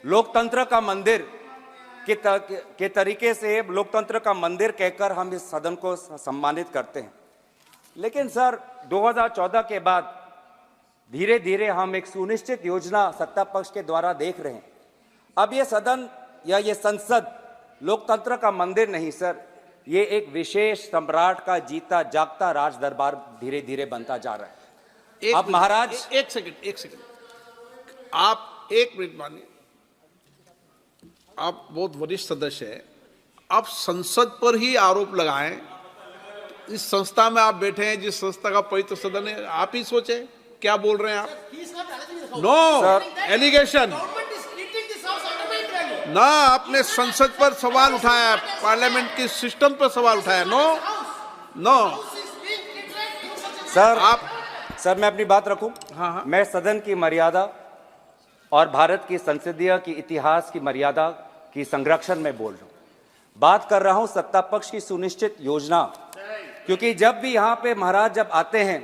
लोकतंत्र का मंदिर के तरीके से लोकतंत्र का मंदिर कहकर हम इस सदन को सम्मानित करते हैं। लेकिन सर 2014 के बाद धीरे धीरे हम एक सुनिश्चित योजना सत्ता पक्ष के द्वारा देख रहे हैं। अब ये सदन या ये संसद लोकतंत्र का मंदिर नहीं सर, ये एक विशेष सम्राट का जीता जागता राज दरबार धीरे धीरे बनता जा रहा है। अब महाराज एक सेकंड आप एक मिनट मानिए। आप बहुत वरिष्ठ सदस्य हैं, आप संसद पर ही आरोप लगाएं। इस संस्था में आप बैठे हैं, जिस संस्था का पवित्र सदन है, आप ही सोचे क्या बोल रहे हैं आप। नो एलिगेशन ना, आपने संसद पर सवाल उठाया, पार्लियामेंट की सिस्टम पर सवाल उठाया। नो सर मैं अपनी बात रखूं। हाँ। मैं सदन की मर्यादा और भारत की संसदीय की इतिहास की मर्यादा की संरक्षण में बोल रहा हूं। बात कर रहा हूं सत्ता पक्ष की सुनिश्चित योजना, क्योंकि जब भी यहां पे महाराज जब आते हैं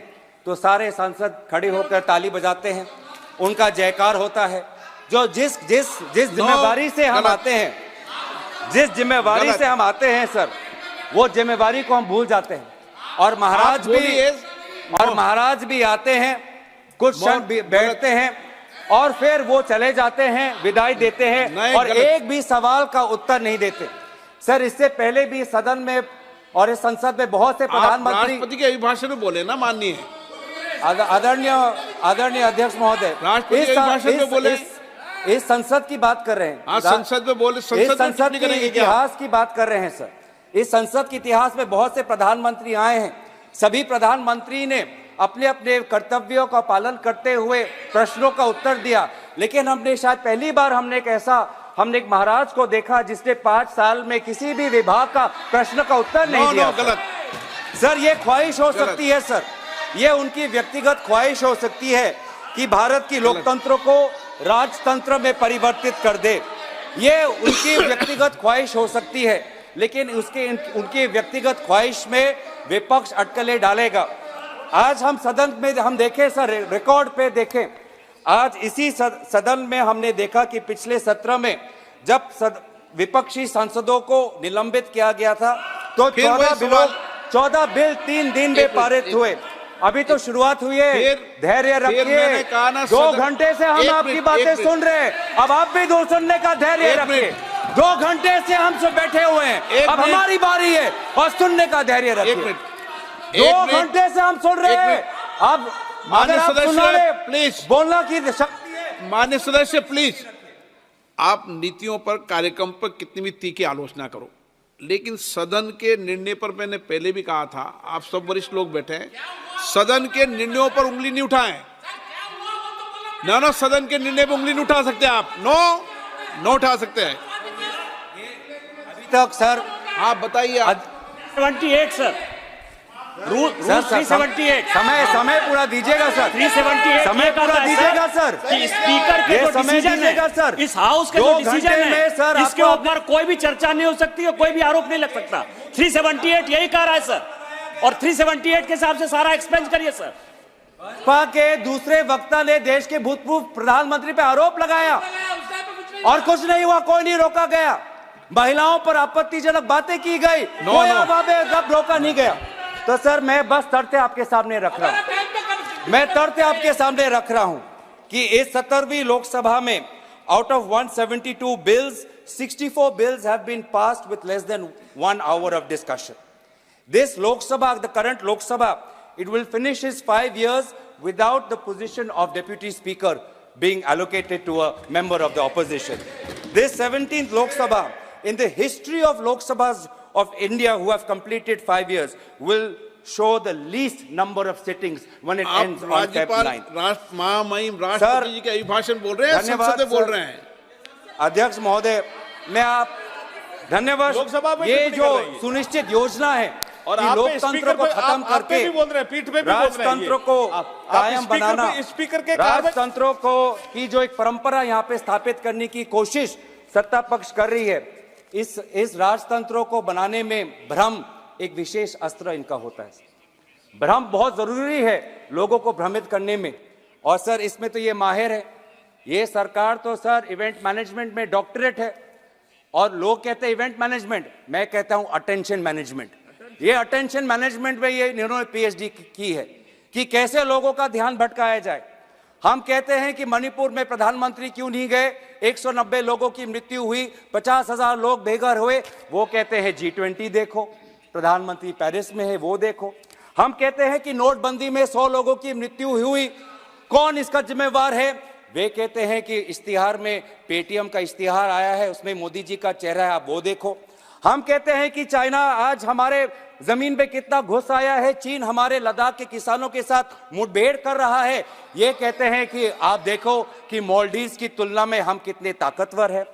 तो सारे सांसद खड़े होकर ताली बजाते हैं, उनका जयकार होता है। जो जिस जिम्मेवारी से हम आते हैं, जिस जिम्मेवारी से हम आते हैं सर, वो जिम्मेवारी को हम भूल जाते हैं। और महाराज भी आते हैं, कुछ क्षण बैठते हैं और फिर वो चले जाते हैं, विदाई देते हैं और एक भी सवाल का उत्तर नहीं देते। सर इससे पहले भी सदन में और इस संसद में बहुत से प्रधानमंत्री राष्ट्रपति के अभिभाषण में बोले ना, माननीय आदरणीय अध्यक्ष महोदय, इस संसद की बात कर रहे हैं। संसद में बोले, संसद के इतिहास की बात कर रहे हैं सर। इस संसद के इतिहास में बहुत से प्रधानमंत्री आए हैं, सभी प्रधानमंत्री ने अपने अपने कर्तव्यों का पालन करते हुए प्रश्नों का उत्तर दिया। लेकिन हमने शायद पहली बार हमने एक महाराज को देखा जिसने 5 साल में किसी भी विभाग का प्रश्न का उत्तर नहीं दिया। गलत सर, ये ख्वाहिश हो सकती है सर, ये उनकी व्यक्तिगत ख्वाहिश हो सकती है कि भारत की लोकतंत्र को राजतंत्र में परिवर्तित कर दे। ये उनकी व्यक्तिगत ख्वाहिश हो सकती है, लेकिन उनकी व्यक्तिगत ख्वाहिश में विपक्ष अटकलें डालेगा। आज हम सदन में हम देखें सर, रिकॉर्ड पे देखें, आज इसी सदन में हमने देखा कि पिछले सत्र में जब विपक्षी सांसदों को निलंबित किया गया था तो 14 बिल 3 दिन में पारित हुए। अभी तो शुरुआत हुई है, धैर्य रखिए। 2 घंटे से हम आपकी बातें सुन रहे हैं, अब आप भी दो सुनने का धैर्य रखिए। 2 घंटे से हम सब बैठे हुए हैं, अब हमारी बारी है और सुनने का धैर्य रखिए। 2 घंटे से हम सुन रहे हैं, अब माननीय सदस्य प्लीज, बोलना की शक्ति है। माननीय सदस्य प्लीज, आप नीतियों पर, कार्यक्रम पर कितनी भी तीखी आलोचना करो, लेकिन सदन के निर्णय पर मैंने पहले भी कहा था, आप सब वरिष्ठ लोग बैठे हैं, सदन के निर्णयों पर उंगली नहीं उठाएं। ना सदन के निर्णय पर उंगली नहीं उठा सकते आप। नो उठा सकते हैं अभी तक सर। आप बताइए। 78 सर, रूल 378। समय पूरा दीजिएगा सर। 378 समय पूरा दीजिएगा सर। स्पीकर के जो डिसीजन है सर, इस हाउस का जो डिसीजन है सर, इसके ऊपर कोई भी चर्चा नहीं हो सकती है, कोई भी आरोप नहीं लग सकता। 378 यही कह रहा है सर, और 378 के हिसाब से सारा एक्सपेंस करिए सर। भाजपा के दूसरे वक्ता ने देश के भूतपूर्व प्रधानमंत्री पे आरोप लगाया और कुछ नहीं हुआ, कोई नहीं रोका गया। महिलाओं पर आपत्तिजनक बातें की गई, कोई जब रोका नहीं गया। तो सर मैं बस तथ्य आपके सामने रख रहा हूं, मैं तथ्य आपके सामने रख रहा हूं कि इस 17वीं लोकसभा में out of 172 bills, 64 bills have been passed with less than 1 hour of discussion. This Lok Sabha, the current Lok Sabha, it will finish its 5 years without the position of Deputy Speaker being allocated to a member of the opposition. This 17th Lok Sabha, in the history of Lok Sabhas of India who have completed 5 years, will show the least number of sittings when it ends on Feb 9th. महामहिम राष्ट्रपति जी के अभिभाषण बोल रहे हैं, संसद में बोल रहे हैं। अध्यक्ष महोदय, मैं आप धन्यवाद। ये जो सुनिश्चित योजना है और लोकतंत्र को खत्म करके बोल रहे हैं, पीठ पे भी राजतंत्र को कायम बनाना, स्पीकर के राजतंत्र को की जो एक परंपरा यहाँ पे स्थापित करने की कोशिश सत्ता पक्ष कर रही है, इस राजतंत्रों को बनाने में भ्रम एक विशेष अस्त्र इनका होता है। भ्रम बहुत जरूरी है लोगों को भ्रमित करने में, और सर इसमें तो ये माहिर है, ये सरकार तो सर इवेंट मैनेजमेंट में डॉक्टरेट है, और लोग कहते हैं इवेंट मैनेजमेंट, मैं कहता हूं अटेंशन मैनेजमेंट। ये अटेंशन मैनेजमेंट में ये इन्होंने पीएचडी की है कि कैसे लोगों का ध्यान भटकाया जाए। हम कहते हैं कि मणिपुर में प्रधानमंत्री क्यों नहीं गए, 190 लोगों की मृत्यु हुई, 50,000 लोग बेघर हुए, वो कहते हैं G20 देखो, प्रधानमंत्री पेरिस में है वो देखो। हम कहते हैं कि नोटबंदी में 100 लोगों की मृत्यु हुई, कौन इसका जिम्मेवार है, वे कहते हैं कि इश्तिहार में पेटीएम का इश्तिहार आया है, उसमें मोदी जी का चेहरा है, आप वो देखो। हम कहते हैं कि चाइना आज हमारे जमीन पे कितना घुस आया है, चीन हमारे लद्दाख के किसानों के साथ मुठभेड़ कर रहा है, ये कहते हैं कि आप देखो कि मालदीव्स की तुलना में हम कितने ताकतवर हैं।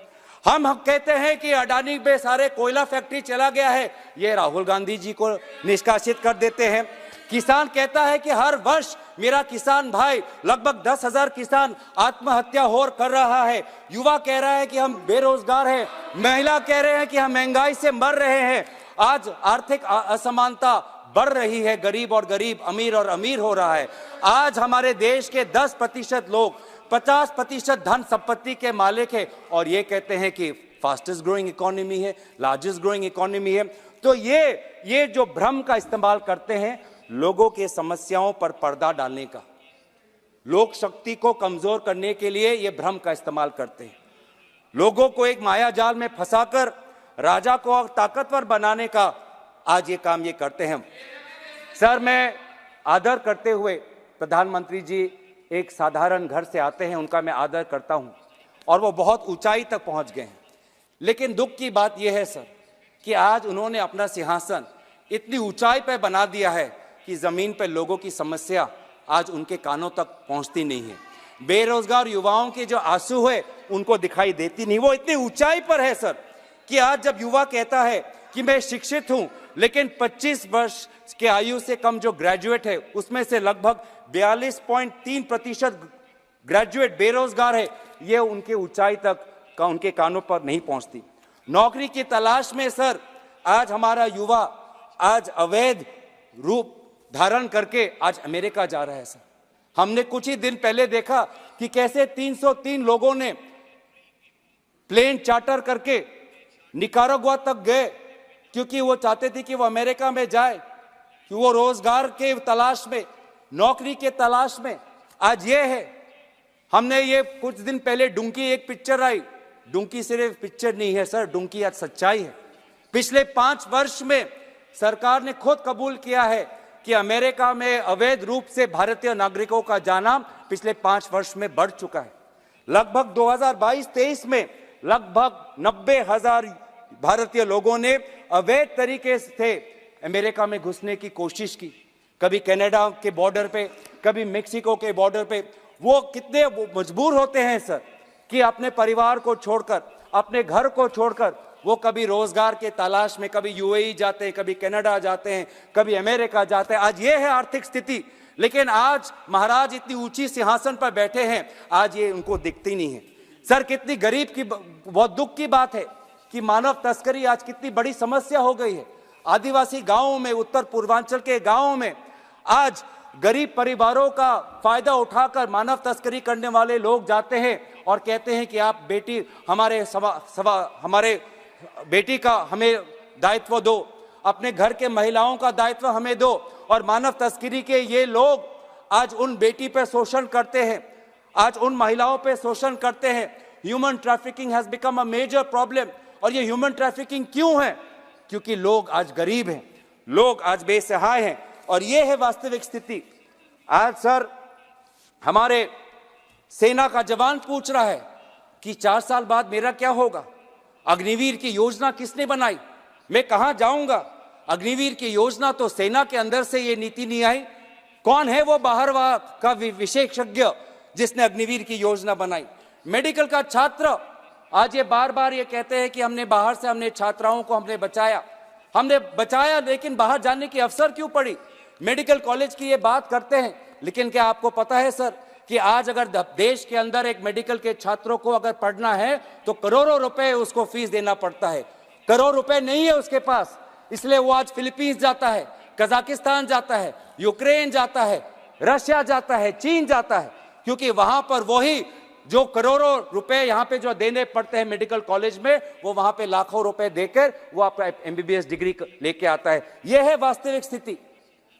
हम कहते हैं कि अडानी पे सारे कोयला फैक्ट्री चला गया है, ये राहुल गांधी जी को निष्कासित कर देते हैं। किसान कहता है कि हर वर्ष मेरा किसान भाई लगभग 10,000 किसान आत्महत्या हो कर रहा है, युवा कह रहा है कि हम बेरोजगार हैं, महिला कह रहे हैं कि हम महंगाई से मर रहे हैं। आज आर्थिक असमानता बढ़ रही है, गरीब और गरीब, अमीर और अमीर हो रहा है। आज हमारे देश के 10% लोग 50% धन संपत्ति के मालिक है, और ये कहते हैं कि फास्टेस्ट ग्रोइंग इकोनॉमी है, लार्जेस्ट ग्रोइंग इकोनॉमी है। तो ये जो भ्रम का इस्तेमाल करते हैं लोगों के समस्याओं पर पर्दा डालने का, लोक शक्ति को कमजोर करने के लिए ये भ्रम का इस्तेमाल करते हैं, लोगों को एक माया जाल में फंसाकर राजा को ताकतवर बनाने का आज ये काम ये करते हैं। सर, मैं आदर करते हुए, प्रधानमंत्री जी एक साधारण घर से आते हैं, उनका मैं आदर करता हूं, और वो बहुत ऊंचाई तक पहुंच गए हैं। लेकिन दुख की बात यह है सर कि आज उन्होंने अपना सिंहासन इतनी ऊंचाई पर बना दिया है कि जमीन पर लोगों की समस्या आज उनके कानों तक पहुंचती नहीं है। बेरोजगार युवाओं के जो आंसू है उनको दिखाई देती नहीं। वो इतनी ऊंचाई पर है सर कि आज जब युवा कहता है कि मैं शिक्षित हूं, लेकिन 25 वर्ष के आयु से कम जो ग्रेजुएट है उसमें से लगभग 42.3% ग्रेजुएट बेरोजगार है, ये उनके ऊंचाई तक का उनके कानों पर नहीं पहुंचती। नौकरी की तलाश में सर आज हमारा युवा आज अवैध रूप धारण करके आज अमेरिका जा रहा है सर। हमने कुछ ही दिन पहले देखा कि कैसे 303 लोगों ने प्लेन चार्टर करके निकारागुआ तक गए, क्योंकि वो चाहते थे कि वो अमेरिका में जाए, कि वो रोजगार के तलाश में, नौकरी के तलाश में। आज ये है, हमने ये कुछ दिन पहले डुंकी एक पिक्चर आई, डुंकी सिर्फ पिक्चर नहीं है सर, डुंकी आज सच्चाई है। पिछले 5 वर्ष में सरकार ने खुद कबूल किया है कि अमेरिका में अवैध रूप से भारतीय नागरिकों का जाना पिछले 5 वर्ष में बढ़ चुका है। लगभग 2022-23 में लगभग 90,000 भारतीय लोगों ने अवैध तरीके से अमेरिका में घुसने की कोशिश की, कभी कनाडा के बॉर्डर पे, कभी मेक्सिको के बॉर्डर पे। वो कितने मजबूर होते हैं सर कि अपने परिवार को छोड़कर, अपने घर को छोड़कर वो कभी रोजगार के तलाश में कभी यूएई जाते हैं, कभी कनाडा जाते हैं, कभी अमेरिका जाते हैं। आज ये है आर्थिक स्थिति। लेकिन आज महाराज इतनी ऊंची सिंहासन पर बैठे हैं, आज ये उनको दिखती नहीं है। सर, कितनी गरीब की, बहुत दुख की बात है कि मानव तस्करी आज कितनी बड़ी समस्या हो गई है। आदिवासी गांवों में, उत्तर पूर्वांचल के गांवों में आज गरीब परिवारों का फायदा उठाकर मानव तस्करी करने वाले लोग जाते हैं और कहते हैं कि आप बेटी हमारे बेटी का हमें दायित्व दो, अपने घर के महिलाओं का दायित्व हमें दो। और मानव तस्करी के ये लोग आज उन बेटी पे शोषण करते हैं, आज उन महिलाओं पे शोषण करते हैं। Human trafficking has become a major problem. और ये ह्यूमन ट्रैफिकिंग क्यों है? क्योंकि लोग आज गरीब हैं, लोग आज बेसहाय हैं, और ये है वास्तविक स्थिति। आज सर हमारे सेना का जवान पूछ रहा है कि 4 साल बाद मेरा क्या होगा? अग्निवीर की योजना किसने बनाई? मैं कहां जाऊंगा? अग्निवीर की योजना तो सेना के अंदर से ये नीति नहीं आई। कौन है वो बाहर का विशेषज्ञ जिसने अग्निवीर की योजना बनाई? मेडिकल का छात्र आज ये बार बार ये कहते हैं कि हमने बाहर से हमने छात्राओं को हमने बचाया, लेकिन बाहर जाने की अवसर क्यों पड़ी? मेडिकल कॉलेज की ये बात करते हैं, लेकिन क्या आपको पता है सर कि आज अगर देश के अंदर एक मेडिकल के छात्रों को अगर पढ़ना है तो करोड़ों रुपए उसको फीस देना पड़ता है। करोड़ रुपए नहीं है उसके पास, इसलिए वो आज फिलीपींस जाता है, कजाकिस्तान जाता है, यूक्रेन जाता है, रशिया जाता है, चीन जाता है, क्योंकि वहां पर वही जो करोड़ों रुपए यहाँ पे जो देने पड़ते हैं मेडिकल कॉलेज में, वो वहां पे लाखों रुपए देकर वो आपका एमबीबीएस डिग्री लेके आता है। यह है वास्तविक स्थिति।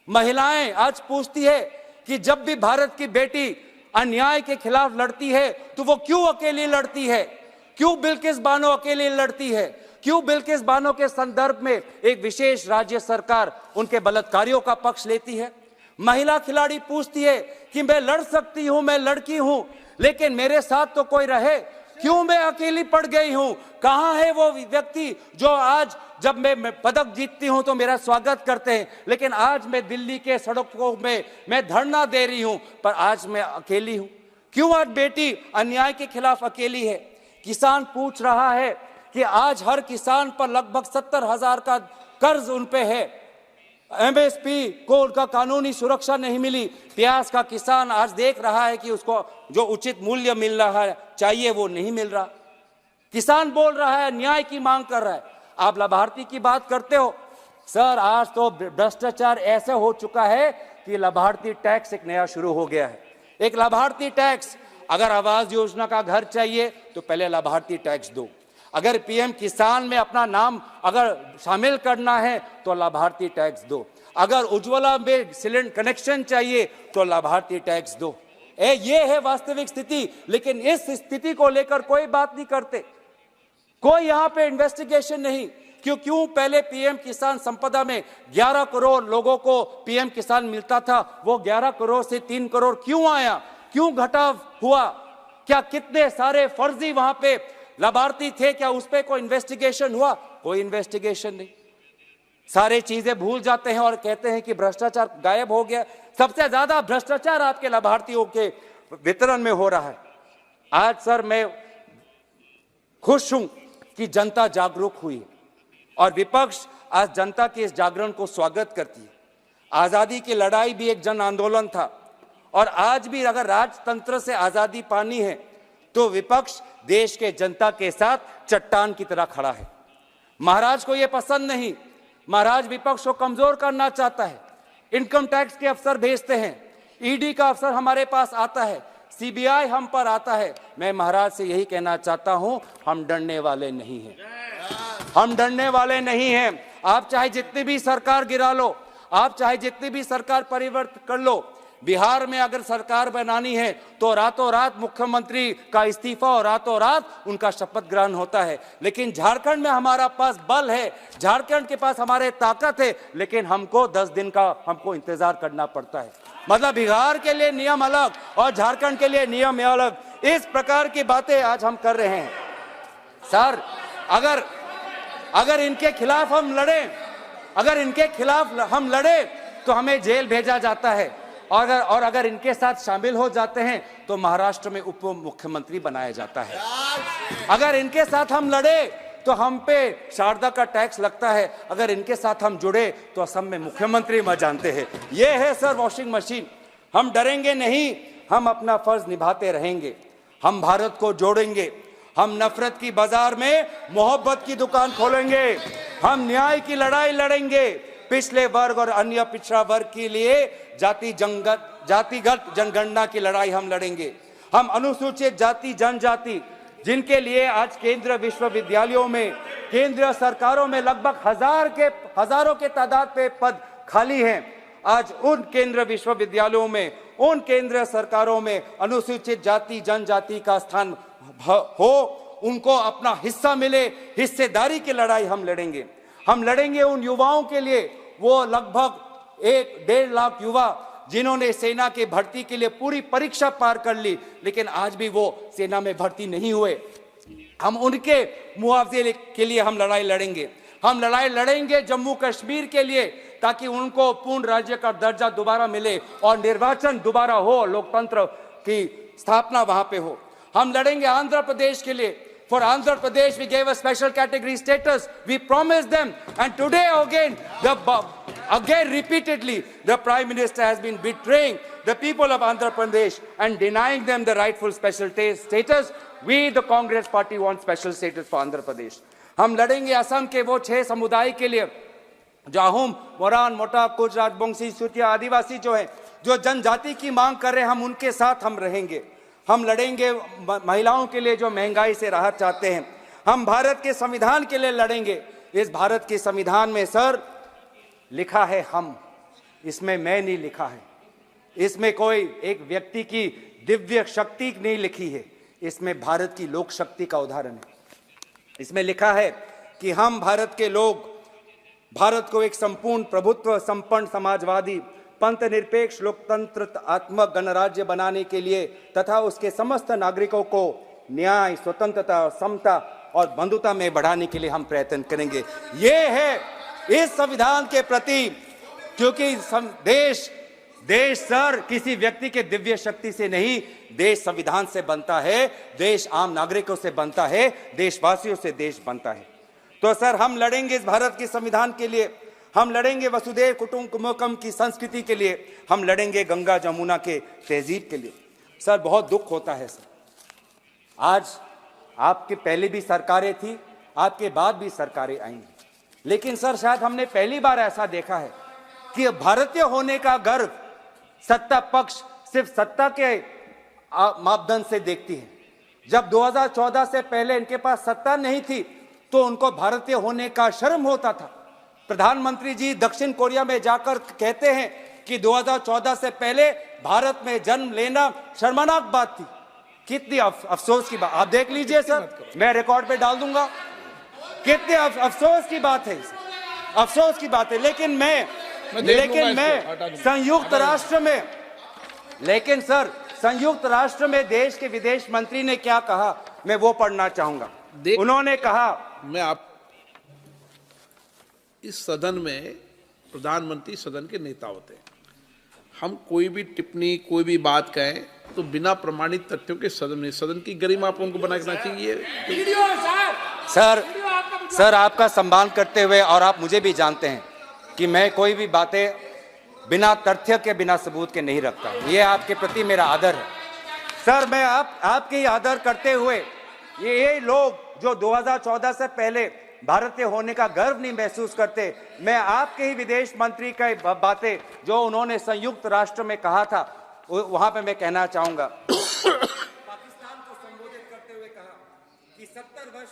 महिलाएं आज पूछती है कि जब भी भारत की बेटी अन्याय के खिलाफ लड़ती है तो वो क्यों अकेली लड़ती है, क्यों बिल्किस बानो अकेली लड़ती है, क्यों बिल्किस बानो के संदर्भ में एक विशेष राज्य सरकार उनके बलात्कारियों का पक्ष लेती है। महिला खिलाड़ी पूछती है कि मैं लड़ सकती हूं, मैं लड़की हूं, लेकिन मेरे साथ तो कोई रहे, क्यों मैं अकेली पड़ गई हूं। कहां है वो व्यक्ति जो आज जब मैं पदक जीतती हूं तो मेरा स्वागत करते हैं, लेकिन आज मैं दिल्ली के सड़कों में मैं धरना दे रही हूं पर आज मैं अकेली हूं। क्यों आज बेटी अन्याय के खिलाफ अकेली है। किसान पूछ रहा है कि आज हर किसान पर लगभग 70,000 का कर्ज उन पे है, एमएसपी को उनका कानूनी सुरक्षा नहीं मिली। प्याज का किसान आज देख रहा है कि उसको जो उचित मूल्य मिल रहा है चाहिए वो नहीं मिल रहा। किसान बोल रहा है, न्याय की मांग कर रहा है। आप लाभार्थी की बात करते हो सर, आज तो भ्रष्टाचार ऐसे हो चुका है कि लाभार्थी टैक्स एक नया शुरू हो गया है। एक लाभार्थी टैक्स, अगर आवास योजना का घर चाहिए तो पहले लाभार्थी टैक्स दो, अगर पीएम किसान में अपना नाम अगर शामिल करना है तो लाभार्थी टैक्स दो, अगर उज्ज्वला में सिलेंडर कनेक्शन चाहिए तो लाभार्थी टैक्स दो। ये है वास्तविक स्थिति। लेकिन इस स्थिति को लेकर कोई बात नहीं करते, कोई यहाँ पे इन्वेस्टिगेशन नहीं। क्यों पहले पीएम किसान संपदा में 11 करोड़ लोगों को पीएम किसान मिलता था, वो 11 करोड़ से 3 करोड़ क्यों आया, क्यों घटाव हुआ, क्या कितने सारे फर्जी वहां पे लाभार्थी थे, क्या उस पर कोई इन्वेस्टिगेशन हुआ? कोई इन्वेस्टिगेशन नहीं। सारे चीजें भूल जाते हैं और कहते हैं कि भ्रष्टाचार गायब हो गया। सबसे ज्यादा भ्रष्टाचार आपके लाभार्थियों के वितरण में हो रहा है। आज सर मैं खुश हूं कि जनता जागरूक हुई है और विपक्ष आज जनता के इस जागरण को स्वागत करती है। आजादी की लड़ाई भी एक जन आंदोलन था और आज भी अगर राजतंत्र से आजादी पानी है तो विपक्ष देश के जनता के साथ चट्टान की तरह खड़ा है। महाराज को यह पसंद नहीं, महाराज विपक्ष को कमजोर करना चाहता है। इनकम टैक्स के अफसर भेजते हैं, ईडी का अफसर हमारे पास आता है, सीबीआई हम पर आता है। मैं महाराज से यही कहना चाहता हूं, हम डरने वाले नहीं हैं, हम डरने वाले नहीं हैं। आप चाहे जितनी भी सरकार गिरा लो, आप चाहे जितनी भी सरकार परिवर्तन कर लो, बिहार में अगर सरकार बनानी है तो रातों रात मुख्यमंत्री का इस्तीफा और रातों रात उनका शपथ ग्रहण होता है। लेकिन झारखंड में हमारा पास बल है, झारखंड के पास हमारे ताकत है, लेकिन हमको 10 दिन का हमको इंतजार करना पड़ता है। मतलब बिहार के लिए नियम अलग और झारखंड के लिए नियम अलग। इस प्रकार की बातें आज हम कर रहे हैं। सर अगर इनके खिलाफ हम लड़े, अगर इनके खिलाफ हम लड़े तो हमें जेल भेजा जाता है और अगर इनके साथ शामिल हो जाते हैं तो महाराष्ट्र में उप मुख्यमंत्री बनाया जाता है। अगर इनके साथ हम लड़े तो हम पे शारदा का टैक्स लगता है, अगर इनके साथ हम जुड़े तो असम में मुख्यमंत्री मर जानते हैं। ये है सर वॉशिंग मशीन। हम डरेंगे नहीं, हम अपना फर्ज निभाते रहेंगे, हम भारत को जोड़ेंगे, हम नफरत की बाजार में मोहब्बत की दुकान खोलेंगे, हम न्याय की लड़ाई लड़ेंगे, पिछले वर्ग और अन्य पिछड़ा वर्ग के लिए जातिगत जनगणना की लड़ाई हम लड़ेंगे। हम अनुसूचित जाति जनजाति जिनके लिए आज केंद्रीय विश्वविद्यालयों में, केंद्रीय सरकारों में लगभग हजारों के तादाद पे पद खाली हैं, आज उन केंद्रीय विश्वविद्यालयों में, उन केंद्रीय सरकारों में अनुसूचित जाति जनजाति का स्थान हो, उनको अपना हिस्सा मिले, हिस्सेदारी की लड़ाई हम लड़ेंगे। हम लड़ेंगे उन युवाओं के लिए, वो लगभग 1-1.5 लाख युवा जिन्होंने सेना के भर्ती के लिए पूरी परीक्षा पार कर ली, लेकिन आज भी वो सेना में भर्ती नहीं हुए। हम उनके मुआवजे के लिए हम लड़ाई लड़ेंगे। हम लड़ाई लड़ेंगे जम्मू कश्मीर के लिए, ताकि उनको पूर्ण राज्य का दर्जा दोबारा मिले और निर्वाचन दोबारा हो, लोकतंत्र की स्थापना वहां पे हो। हम लड़ेंगे आंध्र प्रदेश के लिए। For Andhra Pradesh, we gave a special category status. We promised them, and today again repeatedly, the Prime Minister has been betraying the people of Andhra Pradesh and denying them the rightful special status. We, the Congress Party, want special status for Andhra Pradesh. हम लड़ेंगे असम के वो 6 समुदाय के लिए, जाहुम, मोरान, मोटा, कुच, राजबंशी, सूतिया, आदिवासी जो है, जो जनजाति की मांग कर रहे हैं, हम उनके साथ हम रहेंगे। हम लड़ेंगे महिलाओं के लिए जो महंगाई से राहत चाहते हैं, हम भारत के संविधान के लिए लड़ेंगे। इस भारत के संविधान में सर लिखा है हम, इसमें मैं नहीं लिखा है, इसमें कोई एक व्यक्ति की दिव्य शक्ति नहीं लिखी है, इसमें भारत की लोक शक्ति का उदाहरण है। इसमें लिखा है कि हम भारत के लोग भारत को एक संपूर्ण प्रभुत्व संपन्न समाजवादी पंथ निरपेक्ष लोकतंत्रात्मक गणराज्य बनाने के लिए तथा उसके समस्त नागरिकों को न्याय, स्वतंत्रता, समता और बंधुता में बढ़ाने के लिए हम प्रयत्न करेंगे। ये है इस संविधान के प्रति, क्योंकि देश सर किसी व्यक्ति के दिव्य शक्ति से नहीं, देश संविधान से बनता है, देश आम नागरिकों से बनता है, देशवासियों से देश बनता है। तो सर हम लड़ेंगे इस भारत के संविधान के लिए, हम लड़ेंगे वसुधैव कुटुंबकम की संस्कृति के लिए, हम लड़ेंगे गंगा जमुना के तहजीब के लिए। सर बहुत दुख होता है सर, आज आपके पहले भी सरकारें थी, आपके बाद भी सरकारें आएंगी, लेकिन सर शायद हमने पहली बार ऐसा देखा है कि भारतीय होने का गर्व सत्ता पक्ष सिर्फ सत्ता के मापदंड से देखती है। जब 2014 से पहले इनके पास सत्ता नहीं थी तो उनको भारतीय होने का शर्म होता था। प्रधानमंत्री जी दक्षिण कोरिया में जाकर कहते हैं कि 2014 से पहले भारत में जन्म लेना शर्मनाक बात थी। कितनी अफसोस की बात, आप देख लीजिए सर, मैं रिकॉर्ड पे डाल दूंगा, कितने अफसोस की बात है, अफसोस की बात है। लेकिन मैं संयुक्त राष्ट्र में देश के विदेश मंत्री ने क्या कहा, मैं वो पढ़ना चाहूंगा। उन्होंने कहा, इस सदन में प्रधानमंत्री सदन के नेता होते हैं, हम कोई भी टिप्पणी कोई भी बात कहें तो बिना प्रमाणित तथ्यों के सदन की गरिमा आप उनको बनाना चाहिए। सर आपका सम्मान करते हुए, और आप मुझे भी जानते हैं कि मैं कोई भी बातें बिना तथ्य के बिना सबूत के नहीं रखता, ये आपके प्रति मेरा आदर है। सर मैं आपके ही आदर करते हुए ये लोग जो 2014 से पहले भारतीय होने का गर्व नहीं महसूस करते, मैं आपके ही विदेश मंत्री की बातें जो उन्होंने संयुक्त राष्ट्र में कहा था वहां पे मैं कहना चाहूंगा। पाकिस्तान को संबोधित करते हुए कहा कि 70 वर्ष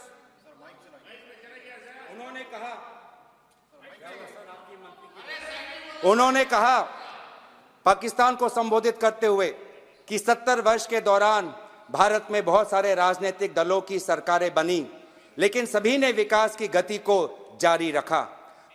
उन्होंने कहा पाकिस्तान को संबोधित करते हुए कि 70 वर्ष के दौरान भारत में बहुत सारे राजनीतिक दलों की सरकारें बनी, लेकिन सभी ने विकास की गति को जारी रखा।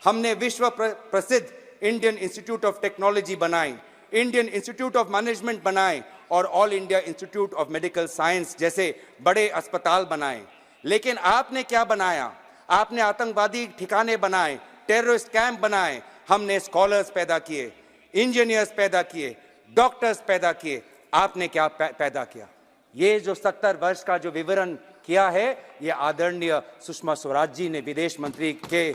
हमने विश्व प्रसिद्ध इंडियन इंस्टीट्यूट ऑफ टेक्नोलॉजी बनाई, इंडियन इंस्टीट्यूट ऑफ मैनेजमेंट बनाए और all India institute of medical science जैसे बड़े अस्पताल बनाए। लेकिन आपने क्या बनाया? आपने आतंकवादी ठिकाने बनाए, टेररिस्ट कैंप बनाए। हमने स्कॉलर्स पैदा किए, इंजीनियर्स पैदा किए, डॉक्टर्स पैदा किए। आपने क्या पैदा किया? ये जो 70 वर्ष का जो विवरण किया है, ये आदरणीय सुषमा स्वराज जी ने विदेश मंत्री के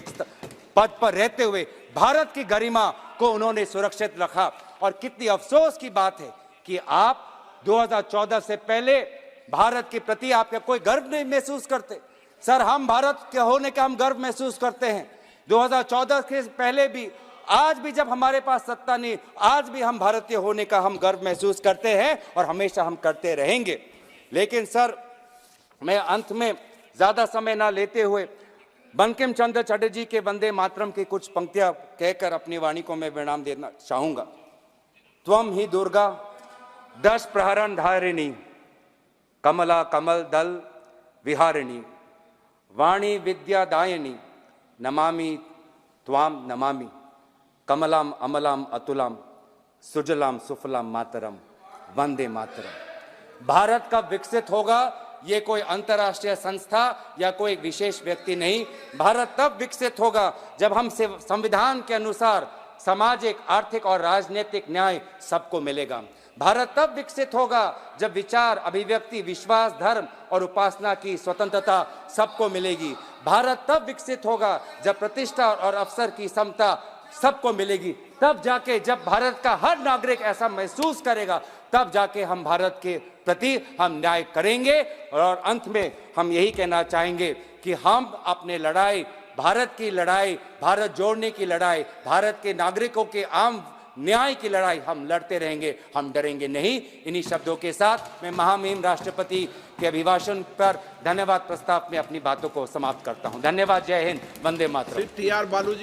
पद पर रहते हुए भारत की गरिमा को उन्होंने सुरक्षित रखा। और कितनी अफसोस की बात है कि आप 2014 से पहले भारत के प्रति आप कोई गर्व नहीं महसूस करते। सर हम भारत के होने का हम गर्व महसूस करते हैं। 2014 के पहले भी, आज भी जब हमारे पास सत्ता नहीं, आज भी हम भारतीय होने का हम गर्व महसूस करते हैं और हमेशा हम करते रहेंगे। लेकिन सर मैं अंत में ज्यादा समय ना लेते हुए बंकिम चंद्र चटर्जी के वंदे मातरम की कुछ पंक्तियां कहकर अपनी वाणी को मैं विराम देना चाहूंगा। त्वम ही दुर्गा दश प्रहरण धारिणी, कमला कमल दल विहारिणी, वाणी विद्यादायिनी, नमामि त्वाम नमामि, कमलाम अमलाम अतुलाम, सुजलाम सुफलाम मातरम, वंदे मातरम। भारत कब विकसित होगा? ये कोई अंतर्राष्ट्रीय संस्था या कोई विशेष व्यक्ति नहीं। भारत तब विकसित होगा जब हम संविधान के अनुसार सामाजिक, आर्थिक और राजनीतिक न्याय सबको मिलेगा। भारत तब विकसित होगा जब विचार, अभिव्यक्ति, विश्वास, धर्म और उपासना की स्वतंत्रता सबको मिलेगी। भारत तब विकसित होगा जब प्रतिष्ठा और अवसर की समता सबको मिलेगी। तब जाके जब भारत का हर नागरिक ऐसा महसूस करेगा, तब जाके हम भारत के प्रति हम न्याय करेंगे। और अंत में हम यही कहना चाहेंगे कि हम अपने लड़ाई, भारत की लड़ाई, भारत जोड़ने की लड़ाई, भारत के नागरिकों के आम न्याय की लड़ाई हम लड़ते रहेंगे, हम डरेंगे नहीं। इन्हीं शब्दों के साथ मैं महामहिम राष्ट्रपति के अभिभाषण पर धन्यवाद प्रस्ताव में अपनी बातों को समाप्त करता हूं। धन्यवाद। जय हिंद। वंदे मातरम। टी आर बालू जी।